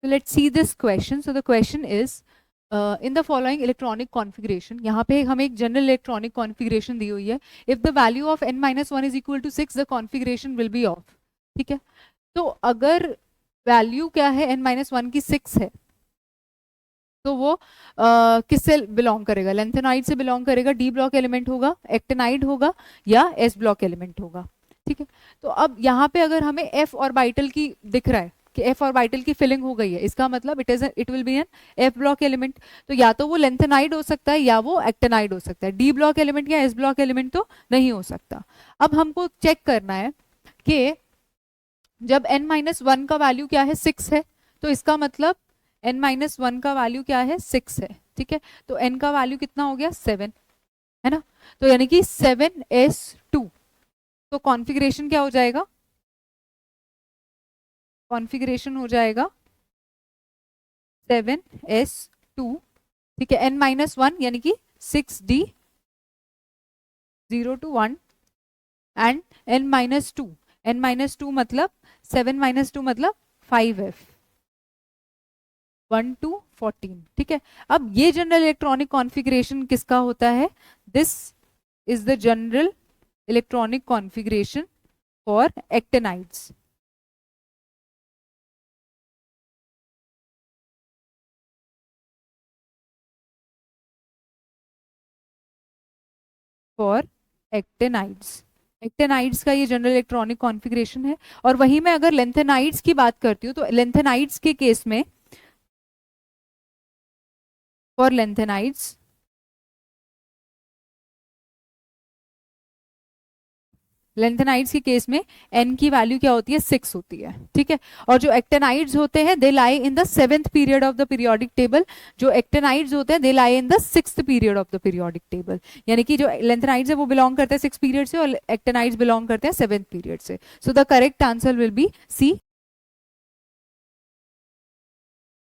So let's see this question. So the question is in the following electronic configuration, यहाँ पे हमें एक general electronic configuration दी हुई है. If the value of n-1 is equal to 6, the configuration will be off. ठीक है. तो अगर वैल्यू क्या है n-1 की 6 है तो वो किससे बिलोंग करेगा? लेंथेनाइड से बिलोंग करेगा. डी ब्लॉक एलिमेंट होगा, एक्टेनाइड होगा या एस ब्लॉक एलिमेंट होगा. ठीक है. तो अब यहाँ पे अगर हमें एफ ऑर्बिटल की दिख रहा है कि एफ ऑर्बिटल की फिलिंग हो गई है, इसका मतलब it will be an F block element. तो या तो वो लेंथेनाइड हो सकता है या वो एक्टेनाइड हो सकता है. डी ब्लॉक एलिमेंट या एस ब्लॉक एलिमेंट तो नहीं हो सकता. अब हमको चेक करना है कि जब n-1 का वैल्यू क्या है? 6 है. तो इसका मतलब n-1 का वैल्यू क्या है? 6 है. ठीक है. तो n का वैल्यू कितना हो गया? 7 है ना. तो यानी कि 7s2. तो कॉन्फ़िगरेशन क्या हो जाएगा? कॉन्फ़िगरेशन हो जाएगा 7s2. ठीक है. n-1 यानी कि 6d 0 to 1 and n-2. n-2 मतलब 7-2 मतलब 5f 1 to 14. ठीक है. अब ये जनरल इलेक्ट्रॉनिक कॉन्फ़िगरेशन किसका होता है? This is the general electronic configuration for actinides. For actinides. Actinides का ये जनरल इलेक्ट्रॉनिक कॉन्फ़िगरेशन है. और वहीं मैं अगर लेंथेनाइड्स की बात करती हूँ तो लेंथेनाइड्स के केस में फॉर लेंथेनाइड्स लेंथेनाइड्स के केस में n की वैल्यू क्या होती है? 6 होती है. ठीक है. और जो एक्टेनाइड्स होते हैं they lie in the 7th period of the periodic table. जो एक्टेनाइड्स होते हैं they lie in the 6th period of the periodic table. यानी कि जो लेंथेनाइड्स है वो बिलोंग करते हैं 6 पीरियड से और एक्टेनाइड्स बिलोंग करते हैं 7th पीरियड से. So the correct answer will be C,